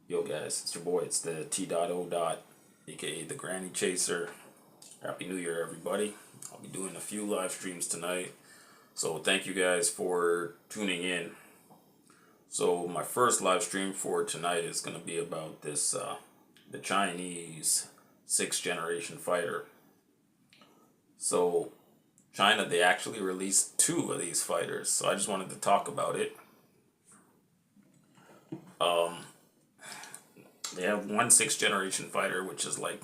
Yo guys, it's your boy, it's the T.O. aka the Granny Chaser. Happy New Year everybody. I'll be doing a few live streams tonight. So thank you guys for tuning in. So my first live stream for tonight is going to be about this, the Chinese 6th generation fighter. So China, they actually released 2 of these fighters. So I just wanted to talk about it. They have one 6th generation fighter, which is like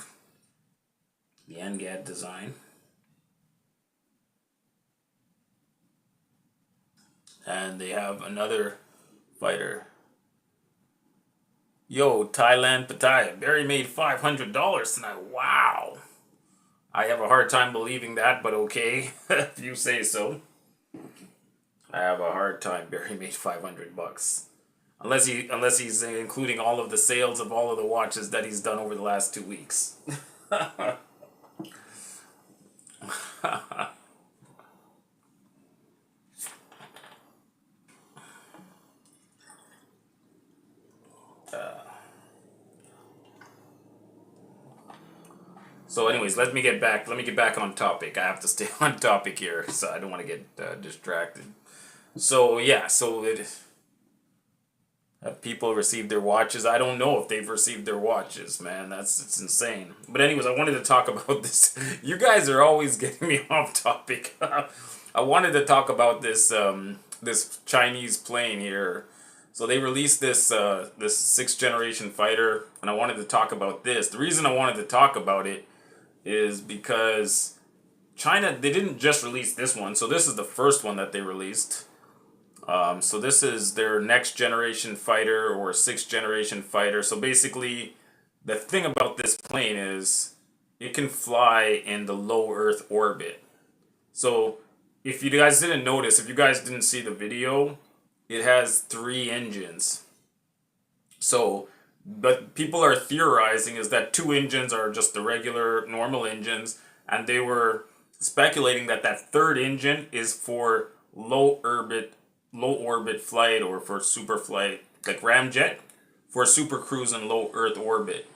the NGAD design. And they have another fighter. Yo, Thailand Pattaya. Barry made $500 tonight. Wow. I have a hard time believing that, but okay. If you say so. I have a hard time. Barry made $500. Unless he's including all of the sales of all of the watches that he's done over the last 2 weeks. So anyways, let me get back on topic. I have to stay on topic here, so I don't want to get distracted. So yeah, have people received their watches? I don't know if they've received their watches, man. It's insane. But anyways, I wanted to talk about this. You guys are always getting me off topic. I wanted to talk about this this Chinese plane here. So they released this 6th generation fighter, and I wanted to talk about this. The reason I wanted to talk about it is because China, they didn't just release this one. So this is the first one that they released. So this is their next generation fighter or 6th generation fighter. So basically, the thing about this plane is it can fly in the low Earth orbit. So if you guys didn't notice, if you guys didn't see the video, it has 3 engines. So, but people are theorizing is that 2 engines are just the regular normal engines, and they were speculating that that 3rd engine is for low orbit flight, or for super flight, like ramjet, for super cruise in low Earth orbit,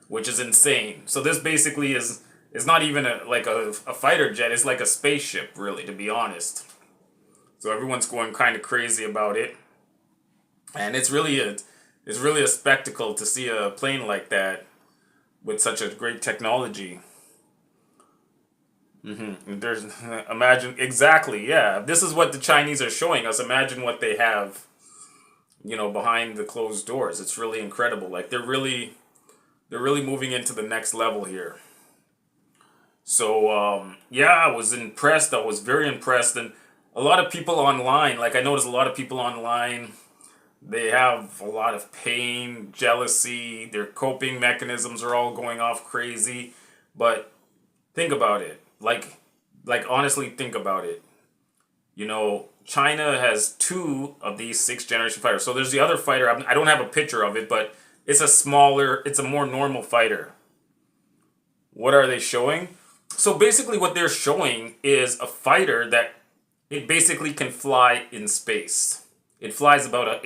which is insane. So this basically is not even a fighter jet. It's like a spaceship, really, to be honest. So everyone's going kind of crazy about it, and it's really a spectacle to see a plane like that with such a great technology. There's imagine exactly, yeah. This is what the Chinese are showing us. Imagine what they have, behind the closed doors. It's really incredible. Like they're really moving into the next level here. So yeah, I was impressed. I was very impressed, and a lot of people online. Like I noticed a lot of people online. They have a lot of pain, jealousy. Their coping mechanisms are all going off crazy. But think about it. Like honestly, think about it. China has 2 of these 6th generation fighters. So there's the other fighter. I don't have a picture of it, but it's a more normal fighter. What are they showing? So basically what they're showing is a fighter that it basically can fly in space. It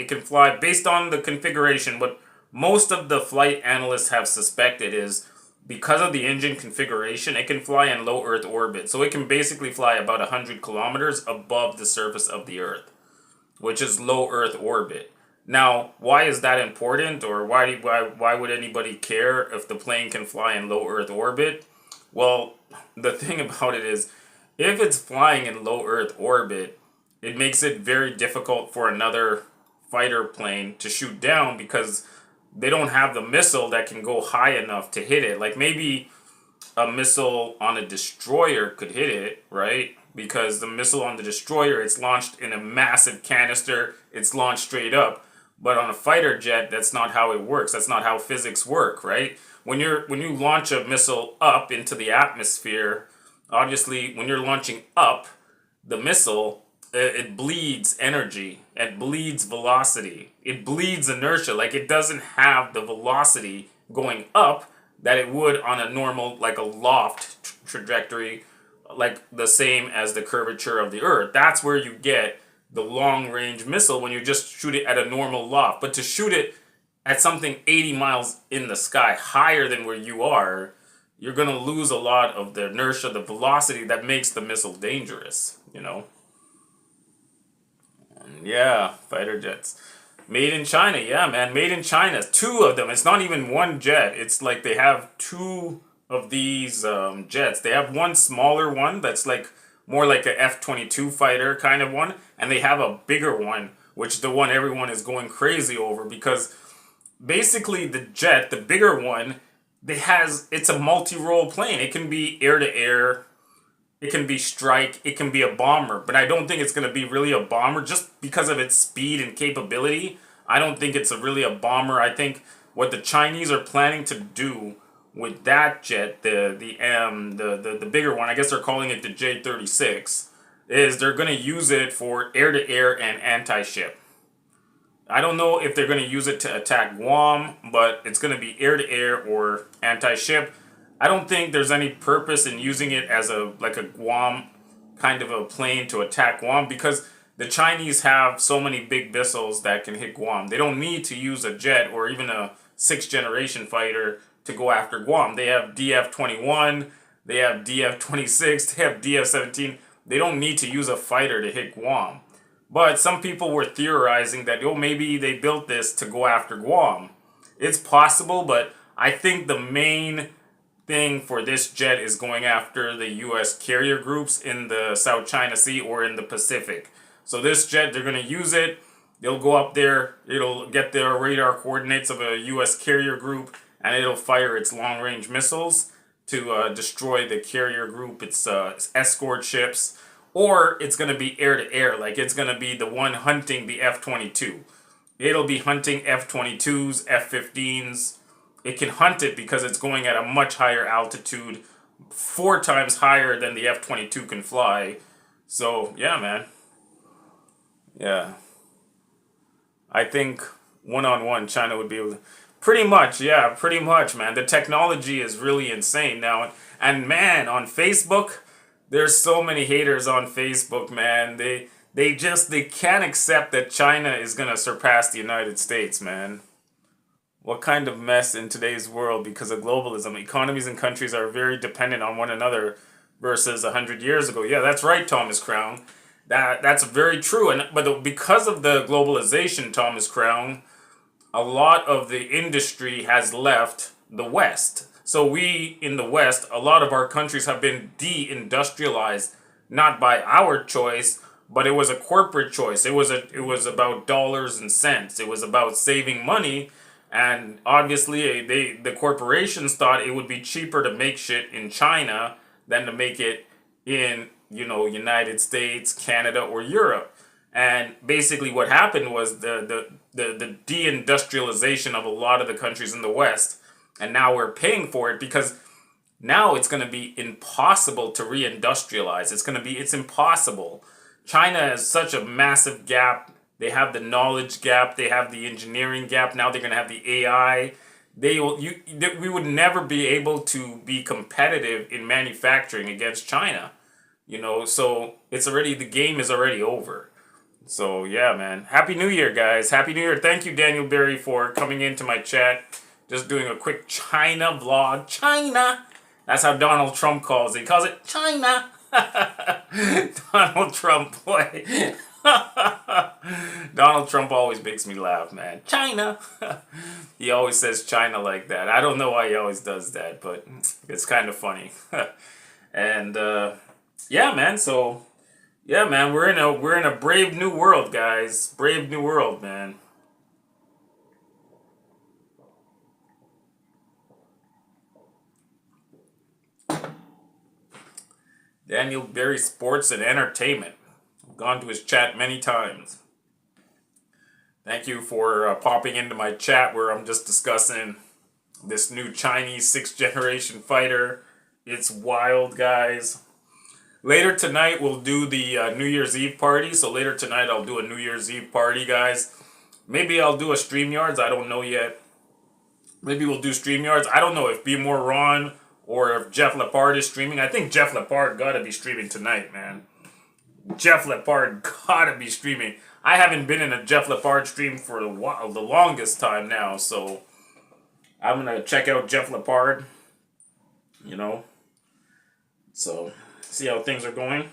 can fly based on the configuration. What most of the flight analysts have suspected is because of the engine configuration, it can fly in low Earth orbit. So it can basically fly about 100 kilometers above the surface of the Earth, which is low Earth orbit. Now, why is that important, or why would anybody care if the plane can fly in low Earth orbit? Well, the thing about it is, if it's flying in low Earth orbit, it makes it very difficult for another fighter plane to shoot down because they don't have the missile that can go high enough to hit it. Like maybe a missile on a destroyer could hit it, right? Because the missile on the destroyer, it's launched in a massive canister, it's launched straight up. But on a fighter jet, that's not how it works. That's not how physics work, right? When you launch a missile up into the atmosphere, obviously when you're launching up, the missile, it bleeds energy, it bleeds velocity, it bleeds inertia. Like it doesn't have the velocity going up that it would on a normal, like a loft trajectory, like the same as the curvature of the Earth. That's where you get the long range missile when you just shoot it at a normal loft. But to shoot it at something 80 miles in the sky, higher than where you are, you're going to lose a lot of the inertia, the velocity that makes the missile dangerous, you know? And yeah, fighter jets. Made in China, yeah, man. Made in China. Two of them. It's not even one jet. It's like they have two of these jets. They have one smaller one that's like more like a F-22 fighter kind of one. And they have a bigger one, which the one everyone is going crazy over because basically the jet, the bigger one, it's a multi-role plane. It can be air-to-air, it can be strike, it can be a bomber, but I don't think it's going to be really a bomber just because of its speed and capability. I don't think it's really a bomber. I think what the Chinese are planning to do with that jet, the bigger one, I guess they're calling it the J-36, is they're going to use it for air-to-air and anti-ship. I don't know if they're going to use it to attack Guam, but it's going to be air-to-air or anti-ship. I don't think there's any purpose in using it as a Guam kind of a plane to attack Guam because the Chinese have so many big missiles that can hit Guam. They don't need to use a jet or even a sixth generation fighter to go after Guam. They have DF-21, they have DF-26, they have DF-17. They don't need to use a fighter to hit Guam. But some people were theorizing that, maybe they built this to go after Guam. It's possible, but I think the main thing for this jet is going after the U.S. carrier groups in the South China Sea or in the Pacific. So this jet, they're going to use it. They'll go up there. It'll get the radar coordinates of a U.S. carrier group, and it'll fire its long-range missiles to destroy the carrier group, its escort ships. Or it's going to be air-to-air, like it's going to be the one hunting the F-22. It'll be hunting F-22s, F-15s. It can hunt it because it's going at a much higher altitude, 4 times higher than the F-22 can fly. So, yeah, man. Yeah. I think one-on-one China would be able to... Pretty much, man. The technology is really insane now. And man, on Facebook... There's so many haters on Facebook, man. They can't accept that China is going to surpass the United States, man. What kind of mess in today's world because of globalism? Economies and countries are very dependent on one another versus 100 years ago. Yeah, that's right, Thomas Crown. That's very true. But because of the globalization, Thomas Crown, a lot of the industry has left the West. So we, in the West, a lot of our countries have been de-industrialized, not by our choice, but it was a corporate choice. It was about dollars and cents. It was about saving money, and obviously the corporations thought it would be cheaper to make shit in China than to make it in, United States, Canada, or Europe. And basically what happened was the de-industrialization of a lot of the countries in the West. And now we're paying for it because now it's going to be impossible to reindustrialize. It's impossible. China has such a massive gap. They have the knowledge gap. They have the engineering gap. Now they're going to have the AI. We would never be able to be competitive in manufacturing against China. So the game is already over. So yeah, man. Happy New Year, guys. Happy New Year. Thank you, Daniel Berry, for coming into my chat. Just doing a quick China vlog. China! That's how Donald Trump calls it. He calls it China! Donald Trump, boy. Donald Trump always makes me laugh, man. China! He always says China like that. I don't know why he always does that, but it's kind of funny. And, yeah, man, so... Yeah, man, we're in a brave new world, guys. Brave new world, man. Daniel Berry Sports and Entertainment. I've gone to his chat many times. Thank you for popping into my chat where I'm just discussing this new Chinese 6th generation fighter. It's wild, guys. Later tonight we'll do the New Year's Eve party. So later tonight I'll do a New Year's Eve party, guys. Maybe I'll do a StreamYards. I don't know yet. Maybe we'll do StreamYards. I don't know if Be More Ron or if Jeff Lepard is streaming. I think Jeff Lepard gotta be streaming tonight, man. Jeff Lepard gotta be streaming. I haven't been in a Jeff Lepard stream for the longest time now, so I'm gonna check out Jeff Lepard. You know, so see how things are going.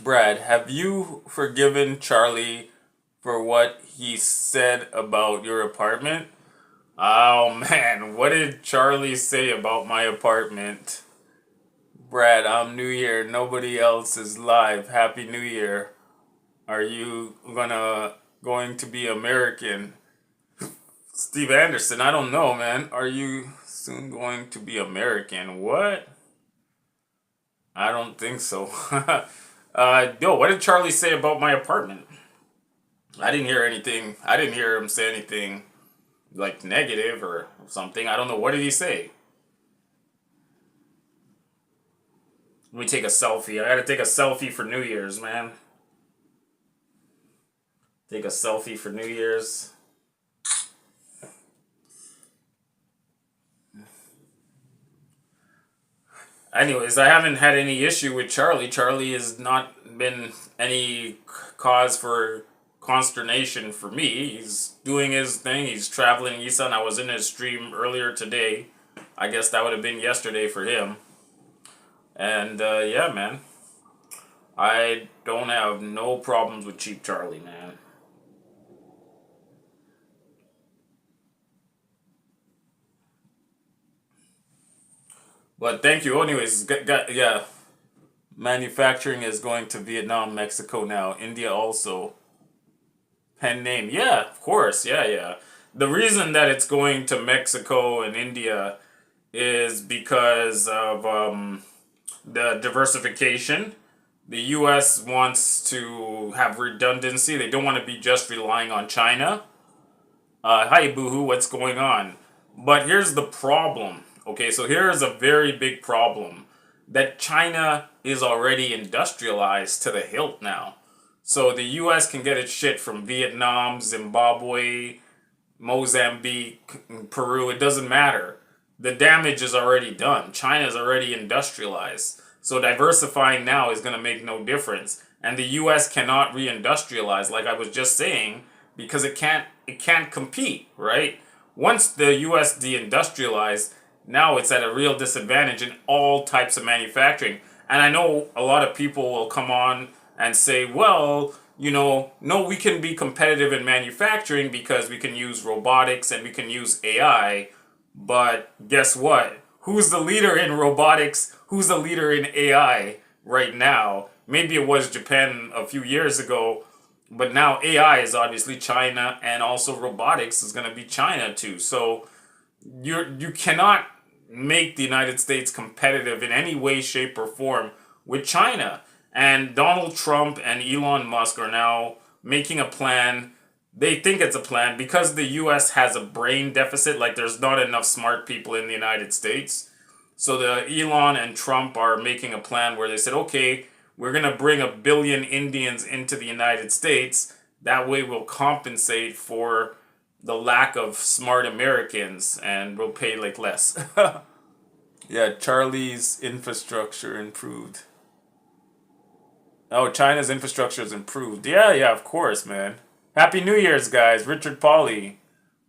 Brad, have you forgiven Charlie for what he said about your apartment? Oh man, what did Charlie say about my apartment? Brad, I'm New Year. Nobody else is live. Happy New Year. Are you going to be American? Steve Anderson, I don't know, man. Are you soon going to be American? What? I don't think so. Yo, what did Charlie say about my apartment? I didn't hear anything. I didn't hear him say anything like negative or something. I don't know. What did he say? Let me take a selfie. I gotta take a selfie for New Year's, man. Take a selfie for New Year's. Anyways, I haven't had any issue with Charlie. Charlie has not been any cause for consternation for me. He's doing his thing. He's traveling east, and I was in his stream earlier today. I guess that would have been yesterday for him. And yeah, man. I don't have no problems with Cheap Charlie, man. But thank you. Anyways, yeah. Manufacturing is going to Vietnam, Mexico now. India also. Pen name. Yeah, of course. Yeah, yeah. The reason that it's going to Mexico and India is because of the diversification. The U.S. wants to have redundancy. They don't want to be just relying on China. Hi, Boohoo, what's going on? But here's the problem. Okay, so here is a very big problem. That China is already industrialized to the hilt now. So the U.S. can get its shit from Vietnam, Zimbabwe, Mozambique, Peru. It doesn't matter. The damage is already done. China is already industrialized. So diversifying now is going to make no difference. And the U.S. cannot reindustrialize, like I was just saying, because it can't compete, right? Once the U.S. deindustrialized, now it's at a real disadvantage in all types of manufacturing. And I know a lot of people will come on and say, well, no, we can be competitive in manufacturing because we can use robotics and we can use AI. But guess what? Who's the leader in robotics? Who's the leader in AI right now? Maybe it was Japan a few years ago, but now AI is obviously China, and also robotics is going to be China too. So you cannot make the United States competitive in any way, shape, or form with China. And Donald Trump and Elon Musk are now making a plan. They think it's a plan because the US has a brain deficit, like there's not enough smart people in the United States. So the Elon and Trump are making a plan where they said, okay, we're going to bring 1 billion Indians into the United States. That way we'll compensate for the lack of smart Americans and we'll pay like less. Yeah, Charlie's infrastructure improved. Oh, China's infrastructure is improved. Yeah, yeah, of course, man. Happy New Year's, guys. Richard Pauly.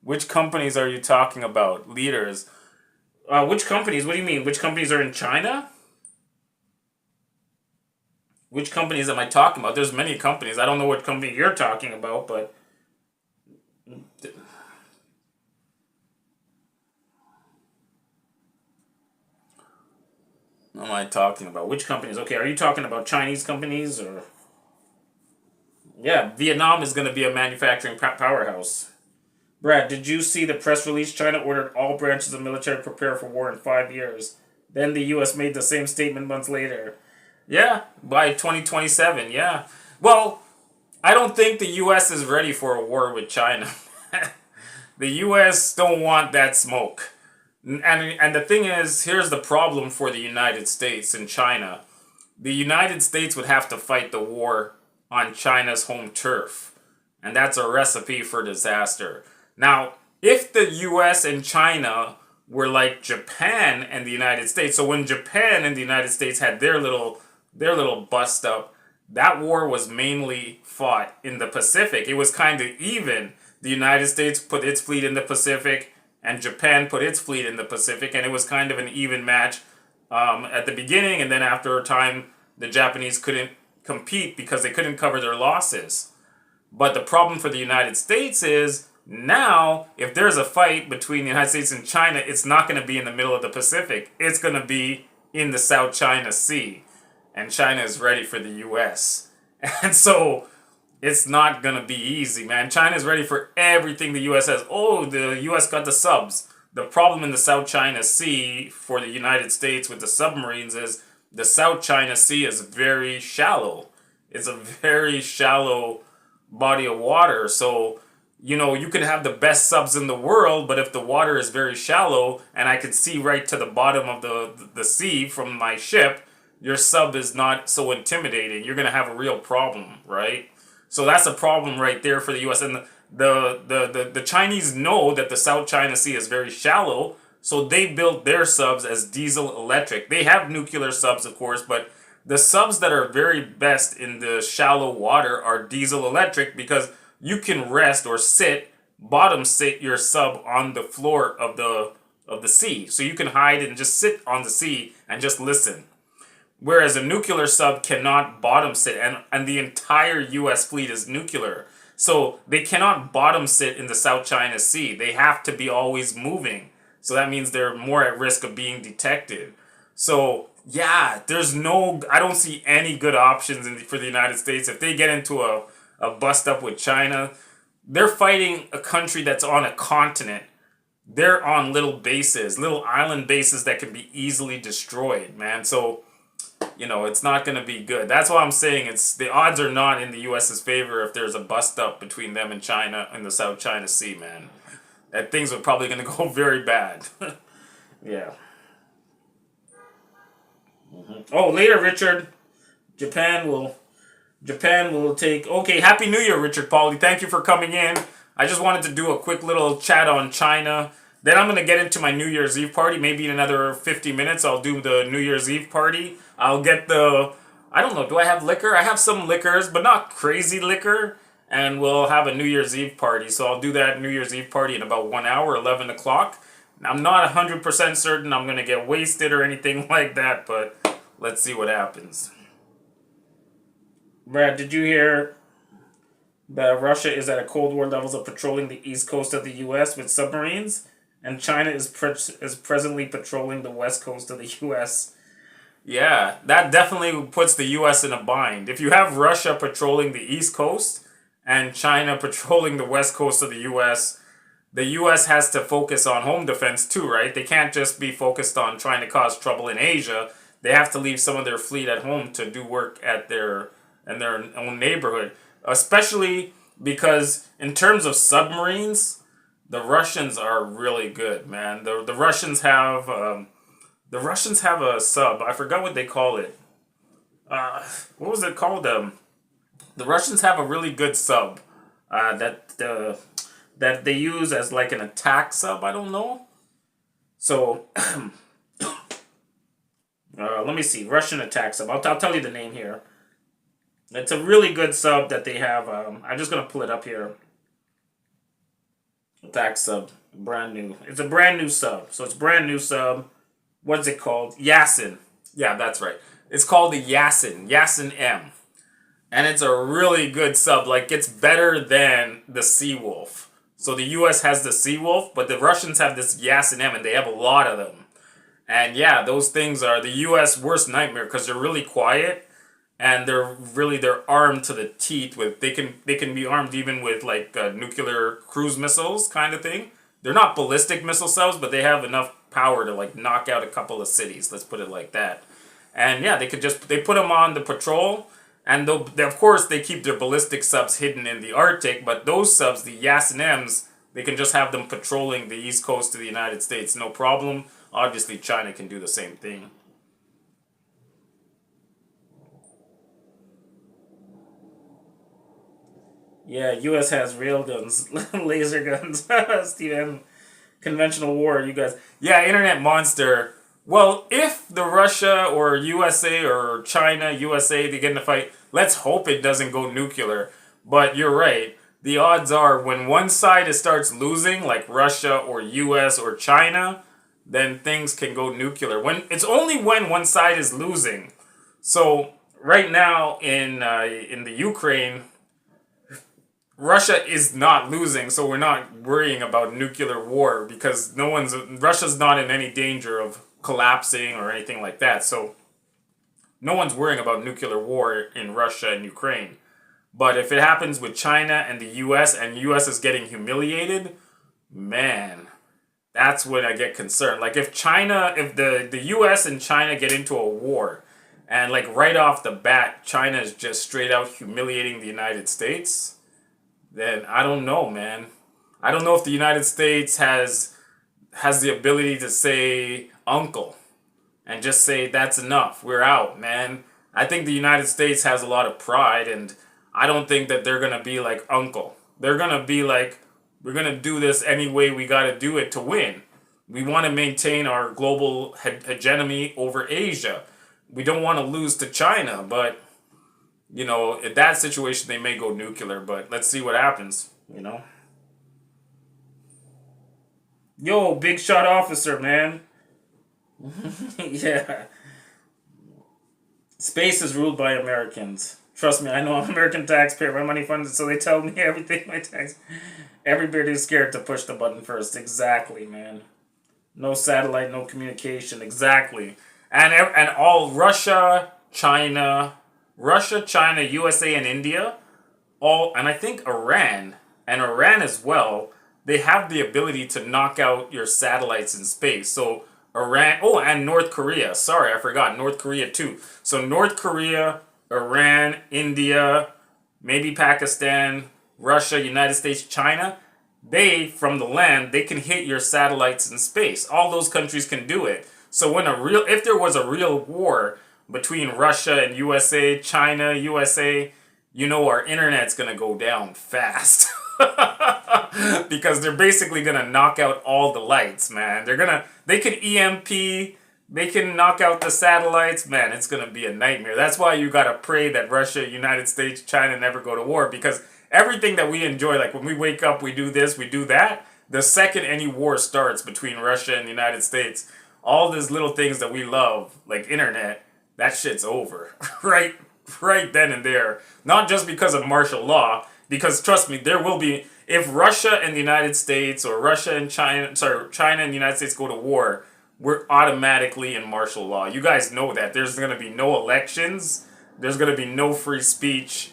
Which companies are you talking about? Leaders. Which companies? What do you mean? Which companies are in China? Which companies am I talking about? There's many companies. I don't know what company you're talking about, but what am I talking about? Which companies? Okay, are you talking about Chinese companies or? Yeah, Vietnam is going to be a manufacturing powerhouse. Brad, did you see the press release? China ordered all branches of military to prepare for war in 5 years. Then the U.S. made the same statement months later. Yeah, by 2027, yeah. Well, I don't think the U.S. is ready for a war with China. The U.S. don't want that smoke. And the thing is, here's the problem for the United States and China. The United States would have to fight the war on China's home turf. And that's a recipe for disaster. Now, if the US and China were like Japan and the United States, so when Japan and the United States had their little bust up, that war was mainly fought in the Pacific. It was kind of even. The United States put its fleet in the Pacific, and Japan put its fleet in the Pacific, and it was kind of an even match at the beginning, and then after a time, the Japanese couldn't compete because they couldn't cover their losses. But the problem for the United States is now, if there's a fight between the United States and China, it's not going to be in the middle of the Pacific. It's going to be in the South China Sea. And China is ready for the US. And so it's not going to be easy, man. China's ready for everything the US has. Oh, the US got the subs. The problem in the South China Sea for the United States with the submarines is the South China Sea is very shallow. It's a very shallow body of water. So, you can have the best subs in the world, but if the water is very shallow and I can see right to the bottom of the sea from my ship, your sub is not so intimidating. You're going to have a real problem, right? So that's a problem right there for the U.S. And the Chinese know that the South China Sea is very shallow, so they built their subs as diesel electric. They have nuclear subs, of course, but the subs that are very best in the shallow water are diesel electric because you can rest or bottom sit your sub on the floor of the sea. So you can hide and just sit on the sea and just listen. Whereas a nuclear sub cannot bottom sit, and the entire US fleet is nuclear. So they cannot bottom sit in the South China Sea. They have to be always moving. So that means they're more at risk of being detected. So yeah, I don't see any good options for the United States. If they get into a bust up with China, they're fighting a country that's on a continent. They're on little bases, little island bases that can be easily destroyed, man. So it's not going to be good. That's why I'm saying the odds are not in the U.S.'s favor if there's a bust up between them and China in the South China Sea, man. That things are probably going to go very bad. Yeah. Oh, later, Richard. Japan will take. Okay, Happy New Year, Richard Pauly. Thank you for coming in. I just wanted to do a quick little chat on China. Then I'm going to get into my New Year's Eve party. Maybe in another 50 minutes, I'll do the New Year's Eve party. I'll get I don't know, do I have liquor? I have some liquors, but not crazy liquor. And we'll have a New Year's Eve party. So I'll do that New Year's Eve party in about 1 hour, 11 o'clock. I'm not 100% certain I'm going to get wasted or anything like that, but let's see what happens. Brad, did you hear that Russia is at a Cold War levels of patrolling the east coast of the U.S. with submarines? And China is presently patrolling the west coast of the U.S. Yeah, that definitely puts the U.S. in a bind. If you have Russia patrolling the east coast and China patrolling the west coast of the U.S. has to focus on home defense too, right? They can't just be focused on trying to cause trouble in Asia. They have to leave some of their fleet at home to do work in their own neighborhood. Especially because in terms of submarines, the Russians are really good, man. The Russians have a sub. I forgot what they call it. What was it called? The Russians have a really good sub that they use as like an attack sub. I don't know. So let me see. Russian attack sub. I'll tell you the name here. It's a really good sub that they have. I'm just gonna pull it up here. Attack sub, brand new. It's a brand new sub. So it's brand new sub. What's it called? Yasin. Yeah, that's right. It's called the Yasin. Yasin M. And it's a really good sub. Like, it's better than the Seawolf. So the US has the Seawolf, but the Russians have this Yasin M, and they have a lot of them. And yeah, those things are the US worst nightmare because they're really quiet. And they're armed to the teeth with they can be armed even with like nuclear cruise missiles kind of thing. They're not ballistic missile subs, but they have enough power to like knock out a couple of cities. Let's put it like that. And yeah, they put them on the patrol, and of course they keep their ballistic subs hidden in the Arctic. But those subs, the Yasin M's, They can just have them patrolling the east coast of the United States, no problem. Obviously, China can do the same thing. Yeah, U.S. has real guns, laser guns. Steven, conventional war, you guys. Yeah, internet monster. Well, if the Russia or USA or China, USA, they get in a fight, let's hope it doesn't go nuclear. But you're right. The odds are when one side starts losing, like Russia or US or China, then things can go nuclear. When it's only when one side is losing. So right now in the Ukraine, Russia is not losing, so we're not worrying about nuclear war because Russia's not in any danger of collapsing or anything like that. So no one's worrying about nuclear war in Russia and Ukraine. But if it happens with China and the US and US is getting humiliated, man, that's when I get concerned. Like if the US and China get into a war and like right off the bat China is just straight out humiliating the United States, then I don't know, man. I don't know if the United States has the ability to say uncle and just say that's enough. We're out, man. I think the United States has a lot of pride, and I don't think that they're going to be like uncle. They're going to be like, we're going to do this any way we got to do it to win. We want to maintain our global hegemony over Asia. We don't want to lose to China, but you know, in that situation, they may go nuclear, but let's see what happens, you know? Yo, big shot officer, man. Yeah. Space is ruled by Americans. Trust me, I know I'm an American taxpayer. My money funded, so they tell me everything my tax. Everybody is scared to push the button first. Exactly, man. No satellite, no communication. Exactly. And all Russia, China, USA, and India, and I think Iran as well, they have the ability to knock out your satellites in space. So Iran, and North Korea. Sorry, I forgot. North Korea too. So North Korea, Iran, India, maybe Pakistan, Russia, United States, China, from the land, they can hit your satellites in space. All those countries can do it. So if there was a real war between Russia and USA, China, USA, you know our internet's gonna go down fast. Because they're basically gonna knock out all the lights, man. They can EMP, they can knock out the satellites, man, it's gonna be a nightmare. That's why you gotta pray that Russia, United States, China never go to war, because everything that we enjoy, like when we wake up, we do this, we do that, the second any war starts between Russia and the United States, all these little things that we love, like internet, that shit's over. right then and there. Not just because of martial law, because trust me, there will be, if Russia and the United States, or Russia and China, China and the United States go to war, we're automatically in martial law. You guys know that. There's going to be no elections, there's going to be no free speech,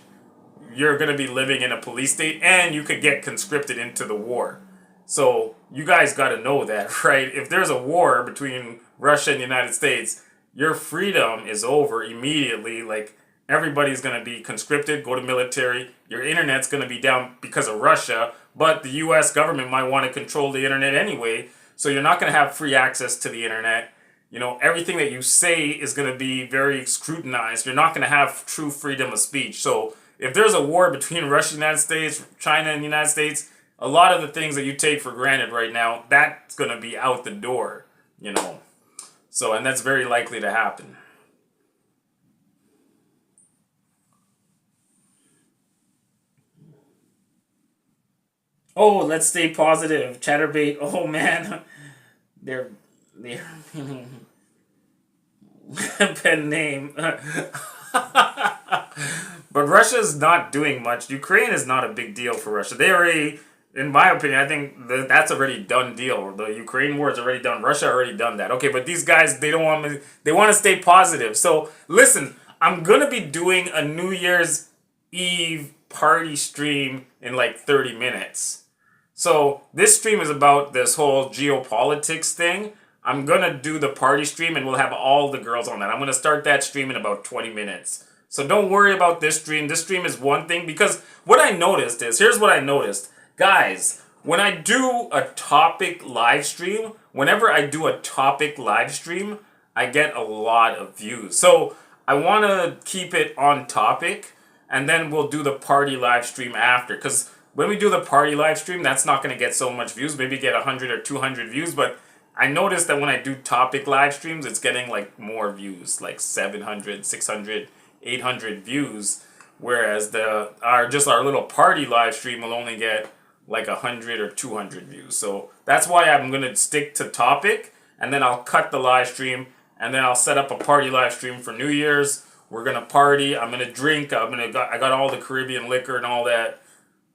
you're going to be living in a police state, and you could get conscripted into the war. So you guys got to know that, right? If there's a war between Russia and the United States, your freedom is over immediately. Like, everybody's going to be conscripted, go to military. Your internet's going to be down because of Russia, but the US government might want to control the internet anyway. So you're not going to have free access to the internet. You know, everything that you say is going to be very scrutinized. You're not going to have true freedom of speech. So if there's a war between Russia and the United States, China and the United States, a lot of the things that you take for granted right now, that's going to be out the door, you know. So, and that's very likely to happen. Oh, let's stay positive. Chatterbait. Oh man, they're pen name. But Russia's not doing much. Ukraine is not a big deal for Russia. They already, in my opinion, I think that's already done deal. The Ukraine war is already done. Russia already done that. Okay, but these guys, they don't want me. They want to stay positive. So listen, I'm gonna be doing a New Year's Eve party stream in like 30 minutes. So this stream is about this whole geopolitics thing. I'm gonna do the party stream and we'll have all the girls on that. I'm gonna start that stream in about 20 minutes. So don't worry about this stream. This stream is one thing, because what I noticed is, here's what I noticed. Guys, when I do a topic live stream, whenever I do a topic live stream, I get a lot of views. So I want to keep it on topic, and then we'll do the party live stream after. Because when we do the party live stream, that's not going to get so much views. Maybe get 100 or 200 views, but I noticed that when I do topic live streams, it's getting like more views, like 700, 600, 800 views. Whereas our little party live stream will only get like 100 or 200 views. So that's why I'm going to stick to topic, and then I'll cut the live stream, and then I'll set up a party live stream for New Year's. We're going to party. I'm going to drink. I got all the Caribbean liquor and all that.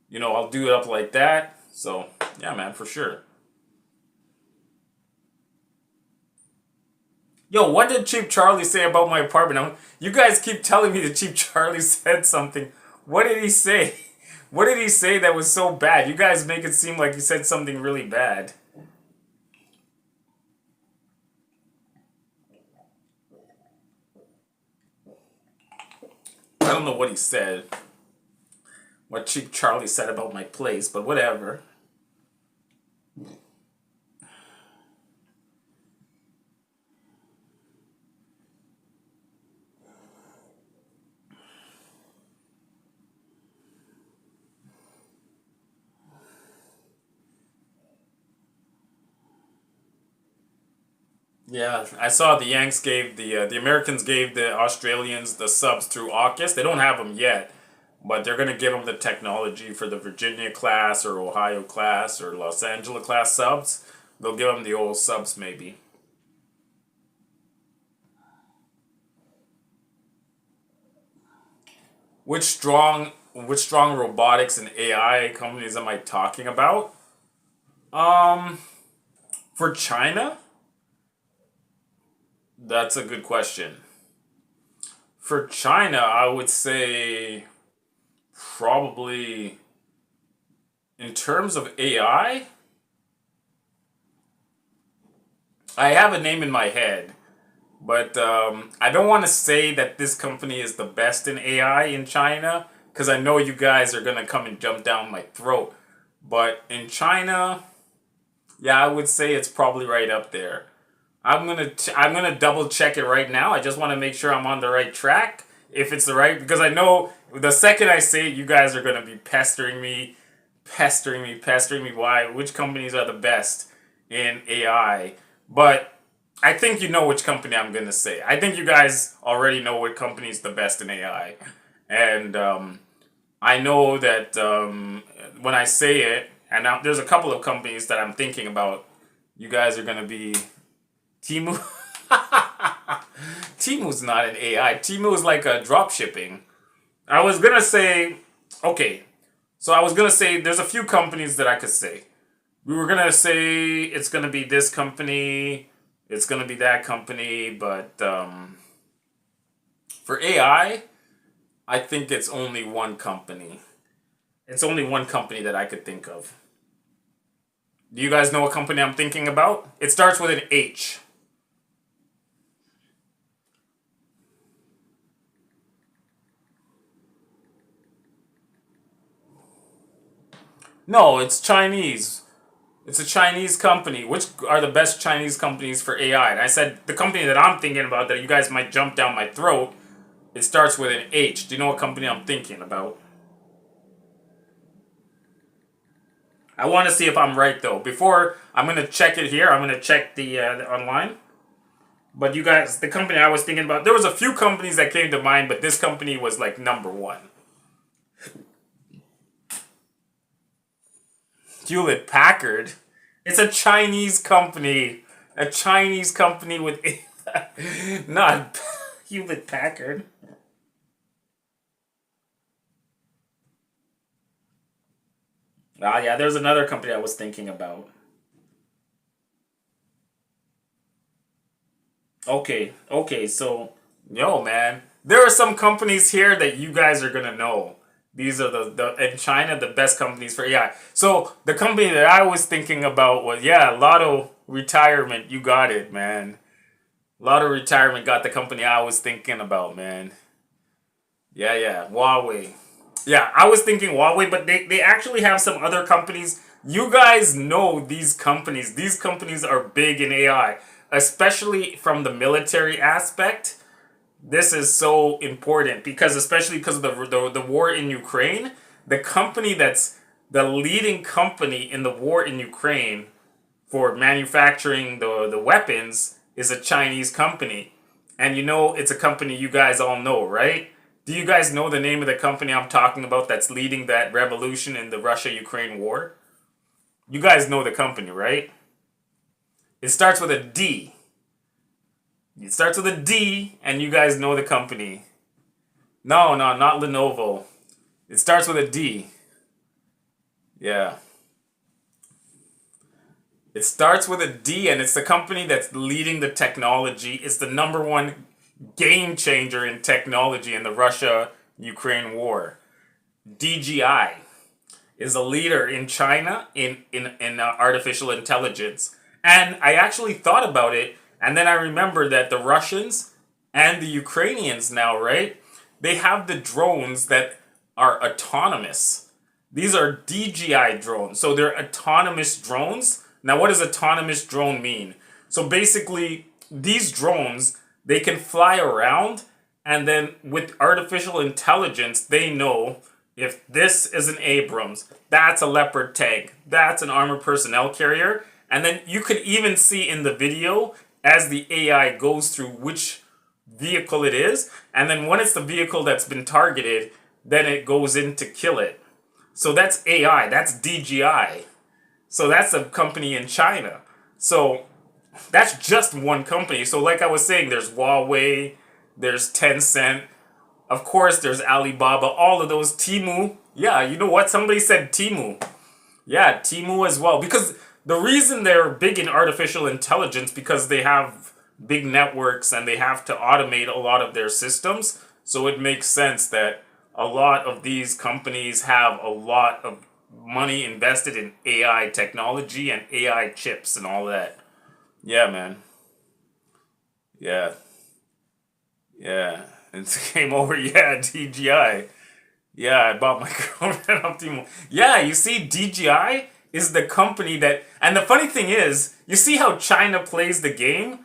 You know, I'll do it up like that. So, yeah, man, for sure. Yo, what did Cheap Charlie say about my apartment? You guys keep telling me that Cheap Charlie said something. What did he say? What did he say that was so bad? You guys make it seem like he said something really bad. I don't know what he said. What Cheap Charlie said about my place, but whatever. Yeah, I saw the Yanks gave the Americans gave the Australians the subs through AUKUS. They don't have them yet, but they're gonna give them the technology for the Virginia class or Ohio class or Los Angeles class subs. They'll give them the old subs maybe. Which strong robotics and AI companies am I talking about? Um, for China, that's a good question. For China, I would say probably in terms of AI, I have a name in my head, but I don't want to say that this company is the best in AI in China because I know you guys are gonna come and jump down my throat. But in China, yeah, I would say it's probably right up there. I'm gonna double check it right now. I just want to make sure I'm on the right track. If it's the right, because I know the second I say it, you guys are gonna be pestering me. Why? Which companies are the best in AI? But I think you know which company I'm gonna say. I think you guys already know what company is the best in AI, and I know that when I say it, and now there's a couple of companies that I'm thinking about. You guys are gonna be Timu. Timu's not an AI. Timu is like a drop shipping. I was gonna say, okay, so I was gonna say there's a few companies that I could say. We were gonna say it's gonna be this company, it's gonna be that company, but for I think it's only one company. It's only one company that I could think of. Do you guys know what company I'm thinking about? It starts with an H. No, it's Chinese. It's a Chinese company. Which are the best Chinese companies for AI? And I said the company that I'm thinking about that you guys might jump down my throat, it starts with an H. Do you know what company I'm thinking about? I want to see if I'm right though. Before I'm gonna check it here, I'm gonna check the online. But you guys, the company I was thinking about, there was a few companies that came to mind, but this company was like number one. Hewlett Packard. It's a Chinese company. A Chinese company with not Hewlett Packard. Ah, yeah, there's another company I was thinking about. Okay, so yo, man, there are some companies here that you guys are gonna know. These are the in China the best companies for AI. So the company that I was thinking about was yeah, Lotto Retirement. You got it, man. Lotto Retirement got the company I was thinking about, man. Yeah, Huawei. Yeah, I was thinking Huawei, but they actually have some other companies You guys know these companies. These companies are big in AI, especially from the military aspect. This is so important because, especially because of the war in Ukraine, the company that's the leading company in the war in Ukraine for manufacturing the weapons is a Chinese company. And you know it's a company you guys all know, right? Do you guys know the name of the company I'm talking about that's leading that revolution in the Russia-Ukraine war? You guys know the company, right? It starts with a D. It starts with a D, and you guys know the company. No, no, not Lenovo. It starts with a D. Yeah. It starts with a D, and it's the company that's leading the technology. It's the number one game changer in technology in the Russia-Ukraine war. DGI is a leader in China in artificial intelligence. And I actually thought about it, and then I remembered that the Russians and the Ukrainians now, right? They have the drones that are autonomous. These are DJI drones. So they're autonomous drones. Now, what does autonomous drone mean? So basically, these drones, they can fly around, and then with artificial intelligence, they know if this is an Abrams, that's a Leopard tank, that's an armored personnel carrier. And then you could even see in the video as the AI goes through which vehicle it is. And then when it's the vehicle that's been targeted, then it goes in to kill it. So that's AI, that's DGI. So that's a company in China. So that's just one company. So like I was saying, there's Huawei, there's Tencent, of course there's Alibaba, all of those, Temu. Yeah, you know what? Somebody said Temu. Yeah, Temu as well. Because the reason they're big in artificial intelligence because they have big networks and they have to automate a lot of their systems. So it makes sense that a lot of these companies have a lot of money invested in AI technology and AI chips and all that. Yeah, man. Yeah. Yeah. It came over. Yeah, DGI. Yeah, I bought my girlfriend off Temu. Yeah, you see, DJI is the company that. And the funny thing is, you see how China plays the game?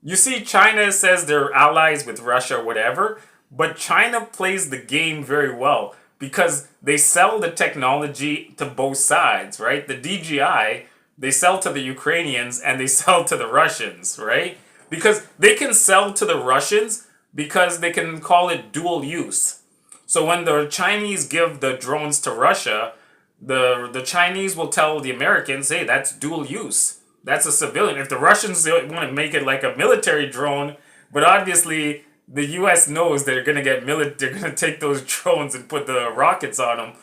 You see, China says they're allies with Russia or whatever, but China plays the game very well because they sell the technology to both sides, right? The DJI, they sell to the Ukrainians and they sell to the Russians, right? Because they can sell to the Russians because they can call it dual use. So when the Chinese give the drones to Russia, the Chinese will tell the Americans, hey, that's dual use. That's a civilian. If the Russians want to make it like a military drone, but obviously the U.S. knows they're gonna they're gonna take those drones and put the rockets on them.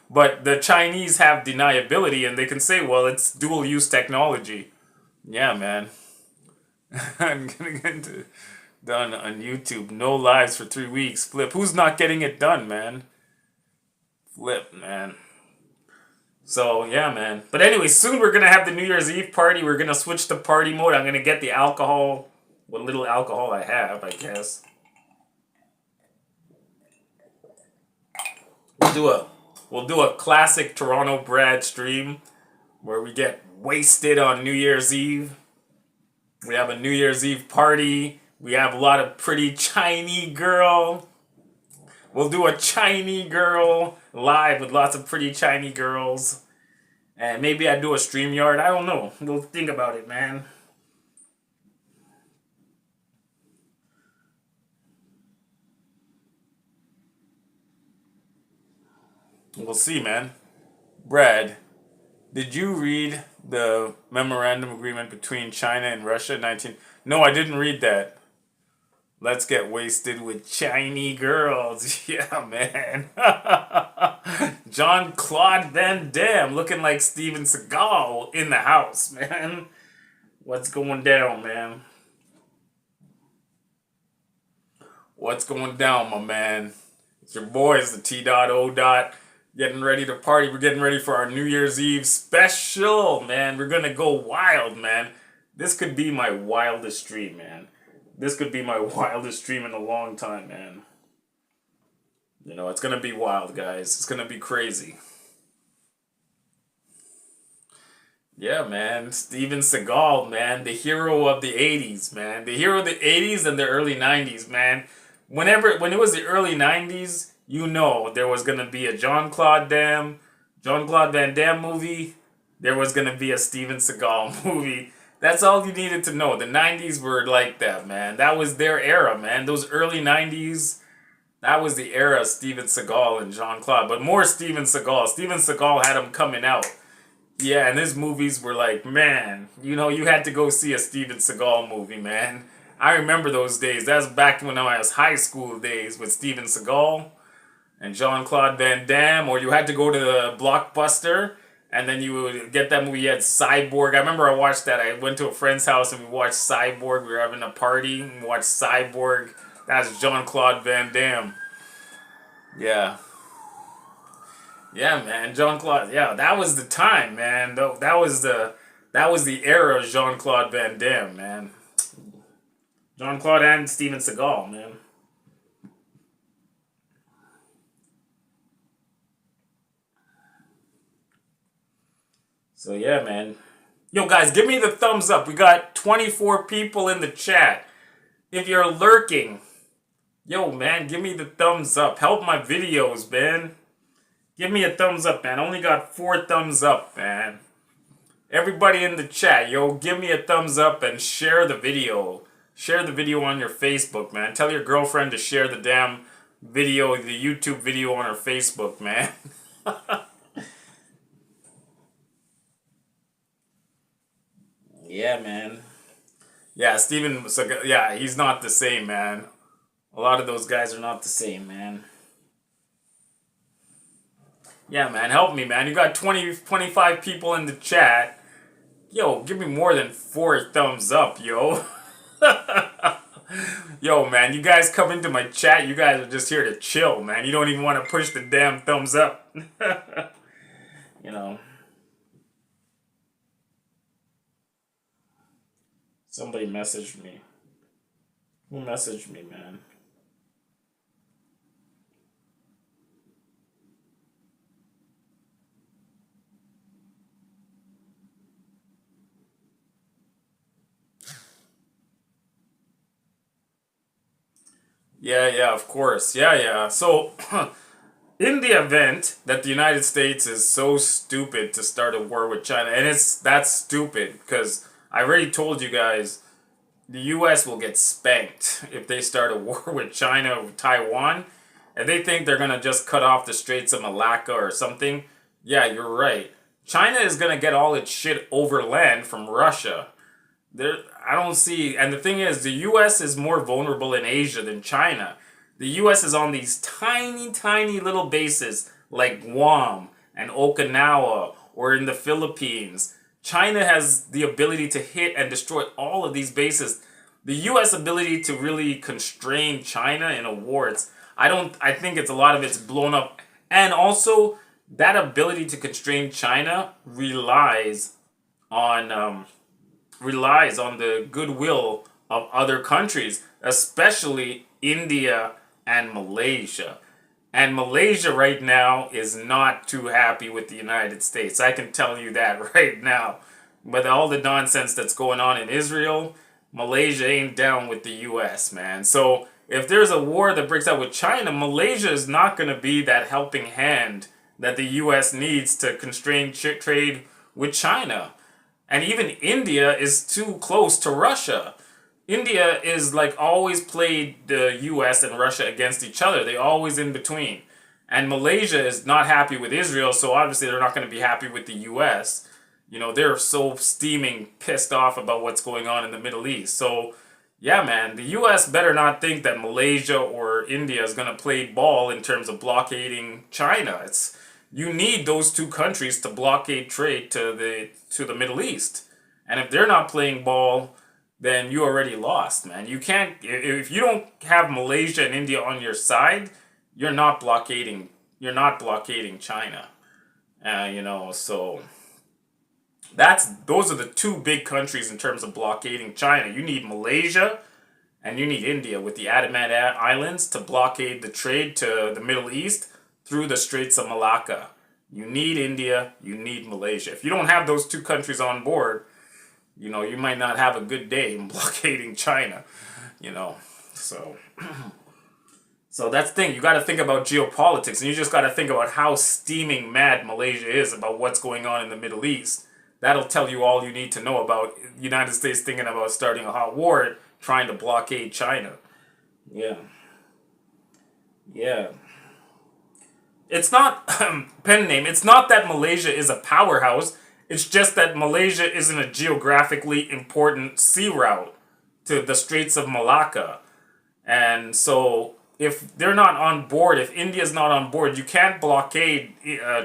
But the Chinese have deniability, and they can say, well, it's dual use technology. Yeah, man. I'm gonna get into done on YouTube. No lives for 3 weeks. Flip. Who's not getting it done, man? Flip, man. So, yeah, man. But anyway, soon we're going to have the New Year's Eve party. We're going to switch to party mode. I'm going to get the alcohol, what little alcohol I have, I guess. We'll do a classic Toronto Brad stream where we get wasted on New Year's Eve. We have a New Year's Eve party. We have a lot of pretty Chinese girl. We'll do a Chinese girl live with lots of pretty Chinese girls. And maybe I do a StreamYard. I don't know. We'll think about it, man. We'll see, man. Brad, did you read the memorandum agreement between China and Russia 19? No, I didn't read that. Let's get wasted with Chinese girls. Yeah, man. Jean-Claude Van Damme looking like Steven Seagal in the house, man. What's going down, man? What's going down, my man? It's your boys, the T.O. Getting ready to party. We're getting ready for our New Year's Eve special, man. We're gonna go wild, man. This could be my wildest stream, man. This could be my wildest stream in a long time, man. You know, it's gonna be wild, guys. It's gonna be crazy. Yeah, man. Steven Seagal, man. The hero of the 80s, man. The hero of the 80s and the early 90s, man. When it was the early 90s, you know there was going to be a John Claude Van Damme movie. There was going to be a Steven Seagal movie. That's all you needed to know. The 90s were like that, man. That was their era, man. Those early 90s, that was the era of Steven Seagal and Jean Claude. But more Steven Seagal. Steven Seagal had him coming out. Yeah, and his movies were like, man, you had to go see a Steven Seagal movie, man. I remember those days. That's back when I was high school days with Steven Seagal and Jean-Claude Van Damme, or you had to go to the Blockbuster and then you would get that movie. You had Cyborg. I remember I watched that. I went to a friend's house and we watched Cyborg. We were having a party and we watched Cyborg. That's Jean-Claude Van Damme. Yeah. Yeah, man, Jean Claude. Yeah, that was the time, man. That was the era of Jean Claude Van Damme, man. Jean Claude and Steven Seagal, man. So yeah, man. Yo, guys, give me the thumbs up. We got 24 people in the chat. If you're lurking, yo, man, give me the thumbs up. Help my videos, man. Give me a thumbs up, man. I only got 4 thumbs up, man. Everybody in the chat, yo, give me a thumbs up and share the video. Share the video on your Facebook, man. Tell your girlfriend to share the damn video, the YouTube video on her Facebook, man. Yeah, man. Yeah, yeah, he's not the same, man. A lot of those guys are not the same, man. Yeah, man, help me, man. You got 25 people in the chat. Yo, give me more than 4 thumbs up, yo. Yo, man, you guys come into my chat, you guys are just here to chill, man. You don't even want to push the damn thumbs up. you know, somebody messaged me. Who messaged me, man? Yeah, yeah, of course. Yeah, yeah. So, in the event that the United States is so stupid to start a war with China, and that's stupid because I already told you guys the US will get spanked if they start a war with China or Taiwan. And they think they're gonna just cut off the Straits of Malacca or something. Yeah, you're right. China is gonna get all its shit overland from Russia. There, I don't see. And the thing is, the U.S. is more vulnerable in Asia than China. The U.S. is on these tiny, tiny little bases like Guam and Okinawa or in the Philippines. China has the ability to hit and destroy all of these bases. The U.S. ability to really constrain China in a war, I don't. I think it's a lot of it's blown up, and also that ability to constrain China on relies on the goodwill of other countries, especially India and Malaysia. And Malaysia right now is not too happy with the United States. I can tell you that right now. With all the nonsense that's going on in Israel, Malaysia ain't down with the US, man. So if there's a war that breaks out with China, Malaysia is not going to be that helping hand that the US needs to constrain trade with China. And even India is too close to Russia. India is like always played the US and Russia against each other. They always in between. And Malaysia is not happy with Israel, so obviously they're not going to be happy with the US. They're so steaming pissed off about what's going on in the Middle East. So, yeah, man, the US better not think that Malaysia or India is going to play ball in terms of blockading China. You need those two countries to blockade trade to the Middle East. And if they're not playing ball, then you already lost, man. You can't if you don't have Malaysia and India on your side, you're not blockading China. So those are the two big countries in terms of blockading China. You need Malaysia and you need India with the Andaman Islands to blockade the trade to the Middle East through the Straits of Malacca. You need India, you need Malaysia. If you don't have those two countries on board, you know, you might not have a good day in blockading China, you know. So so that's the thing. You got to think about geopolitics, and you just got to think about how steaming mad Malaysia is about what's going on in the Middle East. That'll tell you all you need to know about the United States thinking about starting a hot war, trying to blockade China. Yeah. Yeah. It's not, pen name, it's not that Malaysia is a powerhouse. It's just that Malaysia isn't a geographically important sea route to the Straits of Malacca. And so if they're not on board, if India's not on board, you can't blockade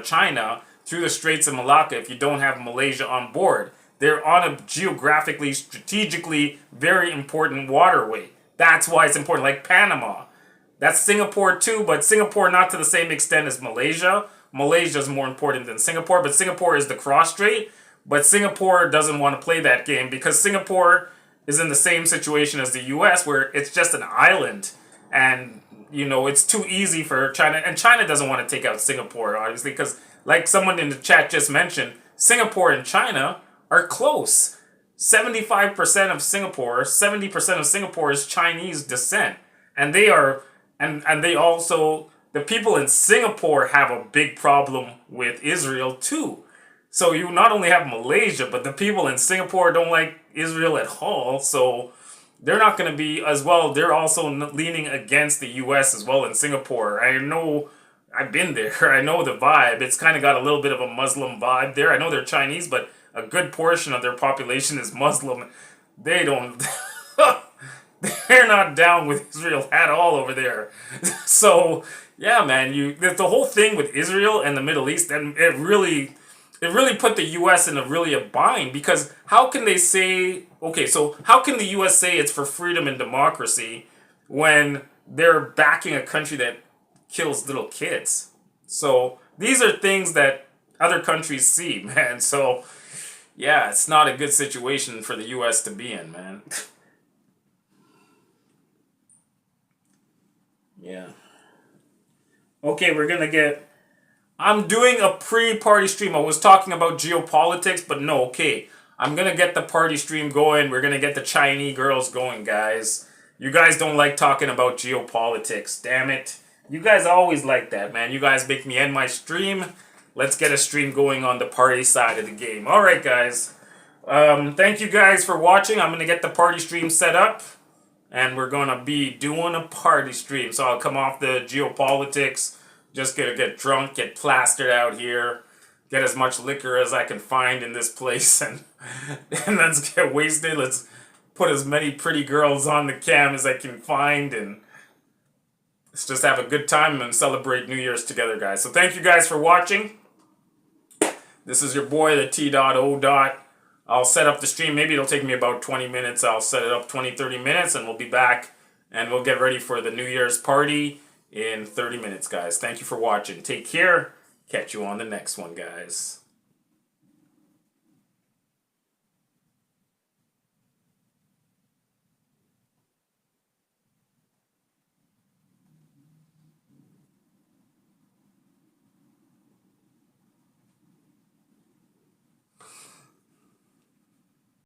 China through the Straits of Malacca if you don't have Malaysia on board. They're on a geographically, strategically very important waterway. That's why it's important, like Panama. That's Singapore too, but Singapore not to the same extent as Malaysia. Malaysia is more important than Singapore, but Singapore is the cross strait. But Singapore doesn't want to play that game because Singapore is in the same situation as the US where it's just an island. And, you know, it's too easy for China. And China doesn't want to take out Singapore, obviously, because like someone in the chat just mentioned, Singapore and China are close. 75% of Singapore, 70% of Singapore is Chinese descent. And they are, and they also, the people in Singapore have a big problem with Israel too. So you not only have Malaysia, but the people in Singapore don't like Israel at all. So they're not going to be as well. They're also leaning against the U.S. as well in Singapore. I know, I've been there. I know the vibe. It's kind of got a little bit of a Muslim vibe there. I know they're Chinese, but a good portion of their population is Muslim. They don't... They're not down with Israel at all over there. So, yeah, man, the whole thing with Israel and the Middle East, and it really put the U.S. in a bind, because how can they say, okay, so how can the U.S. say it's for freedom and democracy when they're backing a country that kills little kids? So these are things that other countries see, man. So, yeah, it's not a good situation for the U.S. to be in, man. Yeah. Okay, we're gonna get... I'm doing a pre-party stream. I was talking about geopolitics, but no, okay. I'm gonna get the party stream going. We're gonna get the Chinese girls going, guys. You guys don't like talking about geopolitics, damn it. You guys always like that, man. You guys make me end my stream. Let's get a stream going on the party side of the game. Alright, guys. Thank you guys for watching. I'm gonna get the party stream set up. And we're going to be doing a party stream. So I'll come off the geopolitics. Just going to get drunk, get plastered out here. Get as much liquor as I can find in this place. And let's get wasted. Let's put as many pretty girls on the cam as I can find. And let's just have a good time and celebrate New Year's together, guys. So thank you guys for watching. This is your boy, the T.O. I'll set up the stream. Maybe it'll take me about 20 minutes. I'll set it up 20, 30 minutes, and we'll be back. And we'll get ready for the New Year's party in 30 minutes, guys. Thank you for watching. Take care. Catch you on the next one, guys.